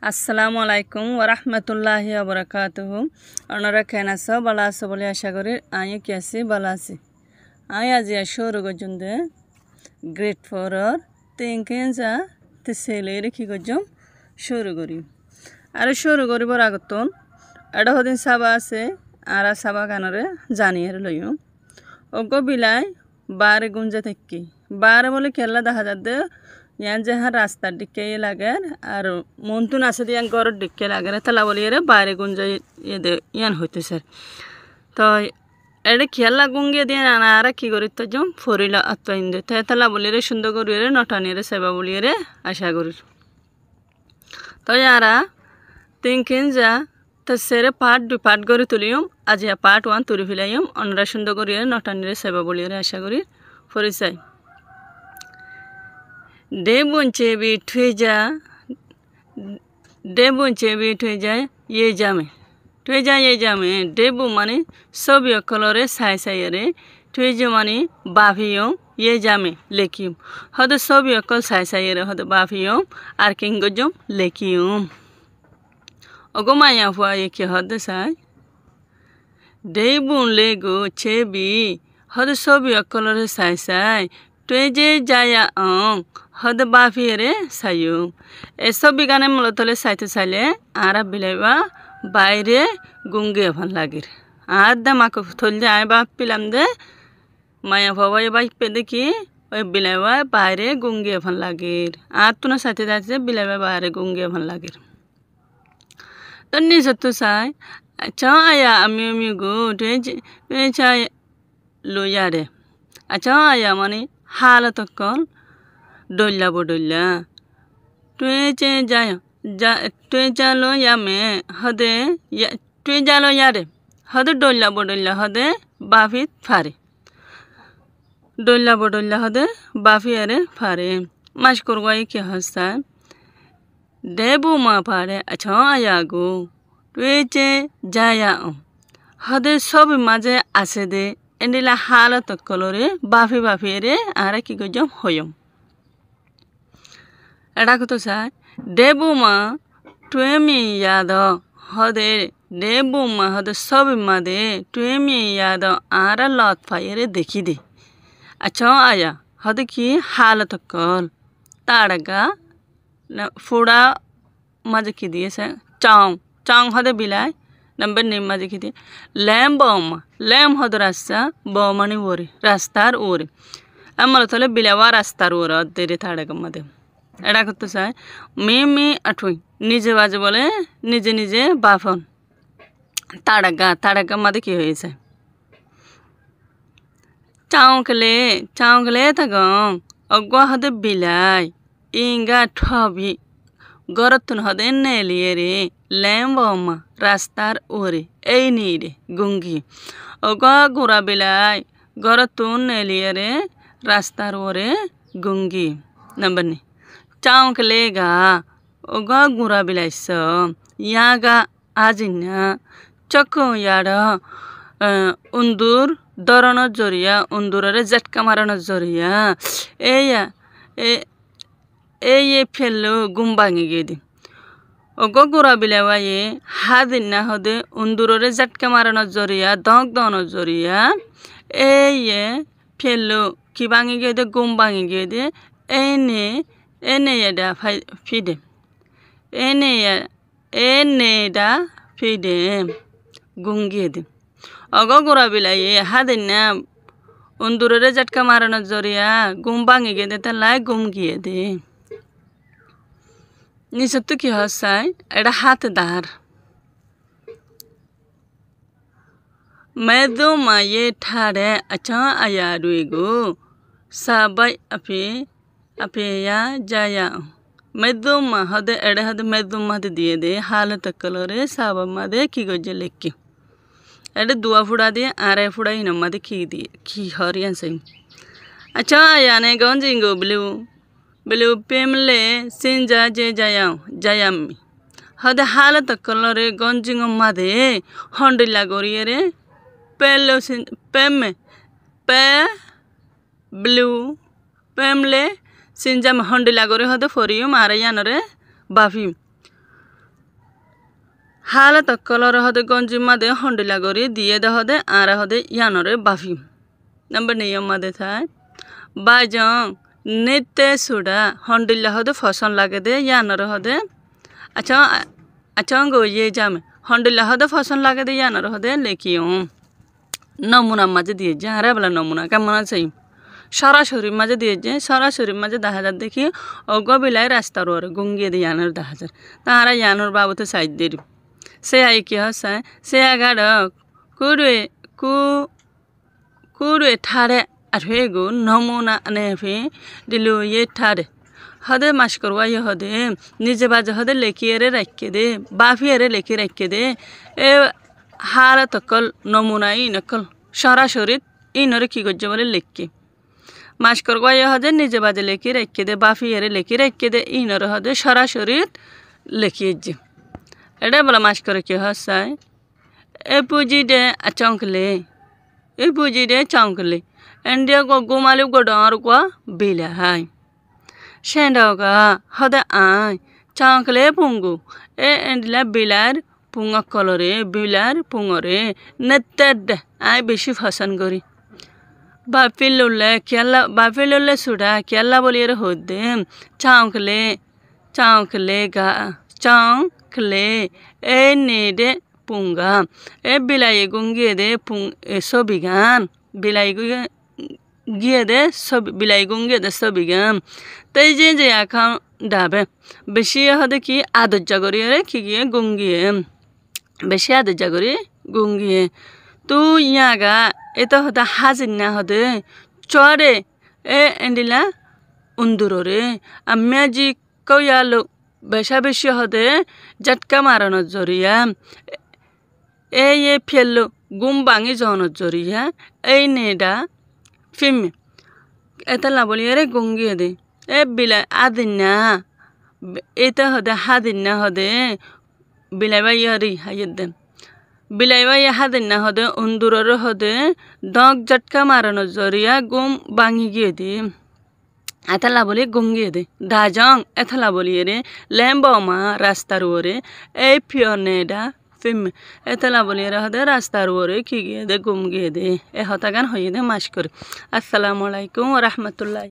আসসালামু আলাইকুম ওরহমতুল্লাহি ওবরাকাতুহু। আপনারা কেন আছো? ভালো আছো বলে আশা করি। আমি কি আছি? ভালো আছি। আমি আজি শুরু করছি গ্রেড 4 তিনকেঞ্জা ছেলের কি করছম শুরু করি। আর শুরু করিবার আগতন এটা হদিন সাবা আছে আর সাবা কানরে জানিয়ে লইম অজ্ঞ বিলাই বারে গুঞ্জা থাকি বারে বলে খেলা দেখা যাতে ইয়ান যে হ্যাঁ রাস্তার দিকে লাগে আর মন্তুন আছে দিয়ে ঘরের দিকে লাগে তালা বলি বাইরে গুঞ্জা ইয়ান হইতে স্যার তো এটা খেলা গুঙ্গিয়ে দিয়ে না আর কি করি তো জম ফরিলা আত্মাইন দে তালা বলি সুন্দর করি নটানি সেবা বলি আশা করি তো ইয়ারা তিনকিন যা তো সেরে পার্ট করে তুলিম আজ পার্ট 1 তুলি ফেলাইম অনরা সুন্দর করি নটানি সেবা বলি আশা করি ফরিসাই ডে বুনছে বিঠে যা ডে বুনছে বিঠে যায় ইয়ে জামে ডেবু মানে ছবি অকলরে সাই রে তুই যে মানে বাভিয়ম ইয়ে জামে লেখিম হদ ছবি অকল সাই রে হদ বাভিয়ম আর কিংগজম লেখিম অগমায়া ফুয়া একে হদ সাই ডেবুন লেগো চেবি হদ ছবি অকলরে সাই তুই যে যায়া হদ বাভিয়ে সাইম এসব বিজ্ঞানে মূলত সাইতে চাইলে আর বিলাইবা বাইরে গুঙ্গে ভাল লাগির আর দে মাকে থললে আয় বাপ পিলাম দে মায়া বাবা এবার দেখি ওই বিলাইবা বাইরে গুঙ্গে ভাল লাগির আর তো না সাথে যাচ্ছে বিলাইবা বাইরে গুঙ্গে ভাল লাগির তো নিজে তো চাই আচ্ছা আয়া আমি গো তুই চাই লইয়া রে আচ্ছা আয়া মানে হালত কল ডল্লা তুই যে যায় তুই জালো ইয়ামে হদে তুই জালো ইয়ারে হদে ডল্লা হদে বাফিত ফারে ডল্লা হদে বাফি আরে ফারে মাস করবাই কি হস্তা দেবু মা ফারে আচ্ছা আয়া গো তুই যে যায়া হদে সব মাঝে আছে দে এন্ডিলা হালত কলরে বাফি রে আর কি গজম হয়ম এটা কত চাই দেবু মা টুয়েমি ইয়াদ হদে দেবু মা হদে সব মাদে টুয়েমি ইয়াদ আর লত ফাইরে দেখি দে আচ্ছা আয়া হদে কি হালত কল তাড়গা ফুড়া মাঝে কি দিয়েছে চাং হদে বিলাই নম্বর নিম মাঝে কি দিয়ে ল্যাম হদ রাস্তা বমানি ওরে রাস্তার ওরে আমার তাহলে বিলাওয়া রাস্তার ওরে দেরে তাড়গা মাদে এটা করতে চাই মি আঠুই নিজে বাজে বলে নিজে বাফন তাড়াগা মাদে কি হয়েছে চাউকলে থাকম অজ্ঞ হদে বিলাই ইঙ্গা ঠবি গরতুন হদে নেলিয়ে রে ল্যাম্বমা রাস্তার ওরে এই নি রে গুঙ্গি অজ্ঞ গুড়া বিলাই গরতুন নেলিয়ে রে রাস্তার ওরে গুঙ্গি নম্বর নি চাউকলেगा ओगा गुरा बिलाइस यागा आजिना चको याड उन्दुर दरन जरिया उन्दुररे झटका मारन जरिया ए फेलो गुम्बांगी गेदी ओगा गुरा बिलावा ये हादिना हदे उन्दुररे झटका मारन जरिया दन जरिया ए फेलो किबांगी गेदे गुम्बांगी गेदे ene da fide ene da fide gungede ogo gura bilaye hadina undurere jatka marana joriya gumbangi gede ta lai gumgiyede nisattu ki hasai eta hat dar medo maye thare acha ayaruego sabai अपेया जाया मेदुम हदे एड़े हदे मेदुम हदे दिए दे हालत कलरे साबा मदे की गजे लेक्की एड़े दुआ फुड़ा दिए आरे फुड़ा ही नम्मा दे की हरियन से अच्छा याने गंजिंगो बिलु पेमले सिंजा जे जायामी हदे हालत कलरे गंजिंगो मदे हंडिला गोरिये रे पेलो पेमे पे ब्लू पेमले सिंजा हंडिला गोरे हदे फरियो मारे यानरे बाफी হালে তকলর হদে গঞ্জি মাদে হন্ডিলা গরি দিয়ে দে হদে আরা হদে ইয়ানরে বাফি নাম্বার নিয়ম মাদে থাই বাইজং নিতে সুডা হন্ডিলা হদে ফসন লাগে দে ইয়ানরে হদে আচ্ছা গো ইয়ে জামে হন্ডিলা হদে ফসন লাগে দে ইয়ানরে হদে লেখিও নমুনা মাঝে দিয়ে যে হারে বলা নমুনা কেমন আছে সরাসরি মাঝে দিয়ে যে সরাসরি মাঝে 10,000 দেখি অগ বিলাই রাস্তার ওরে গুঙ্গিয়ে দিয়ে ইয়ানোর 10,000 তাহারা ইয়ানোর বাবুতে সাইড দিয়ে সে আই কি হসায় সে আগাড় কুড়ে ঠাড়ে আর হয়ে গো নমুনা নে ফে দিলু ইয়ে ঠাড়ে হদে মাস করবা ইয়ে হদে নিজে বাজে হদে লেখিয়ে রাখকে দে বাফিয়ে লেখি রাখকে দে এ হারা তকল নমুনা ই নকল সরাসরি ইনরে কি করছে বলে লেখকে মাস করবা ইয়ে হদে নিজে বাজে লেখি রাখকে দে বাফিয়ে লেখি রাখকে দে ইনরে হদে সরাসরি লেখিয়ে যে এটা বলে মাস করে কি হসায় এ পুঁজি দে চঙ্কলে এ পুঁজি দে চঙ্কলে এন্ডিয়া গুমালি গোডর কো বিলা হাই সেন্ডগা হদে আই চঙ্কলে পুঙ্গু এ এন্ডিলা বিলার পুঙ্গ কলরে বিলার পুঙ্গরে নেতেড আই বেশি ফসন করি বাফিলুল্লে সুডা কেলা বলিয়ে হদে চঙ্কলে গা চঙ্কলে এ নেডে পুঙ্গা এ বিলাই গুঙ্গিয়ে দে সবিগান বিলাই গিয়ে দে সব বিলাই গুঙ্গিয়ে দে সবিগান তাই যে এখন ডাবে বেশি হদে কি আদর জাগরিয়ে রে কি গিয়ে গুঙ্গিয়ে বেশি আদর জাগরি গুঙ্গিয়ে তুই ইয়াগা এটা হদে হাজির না হদে চরে এ এন্ডিলা উন্দুরে আমি জি কইয়ালো বেশা বেশি হদে ঝটকা মারানোর জরিয়া এই ফেললো গুম ভাঙি জনের জরিয়া এই নেডা ফিমে এটা না বলিয়ে রে গুঙ্গিয়ে দে এ বিলাই আদিন না এটা হদে হাদিন না হদে বিলাই বা ইয়ারি হাইয়ের দেন বিলাই বা ইয়া হাদিন না হদে উন্দুরের হদে দগ ঝটকা মারানোর জরিয়া গুম ভাঙি গিয়ে দে এতলা বলি গুঙ্গিয়ে দে দাজং এতলা বলিয়ে রে লেম্বমা রাস্তার ওরে এই ফিয়নেডা ফিম এতলা বলিয়ে রে হদে রাস্তার ওরে কি গিয়ে দে গুম গিয়ে দে এ হতাগান হয়ে দে মাস করে আসসালামু আলাইকুম ওয়া রাহমাতুল্লাহ।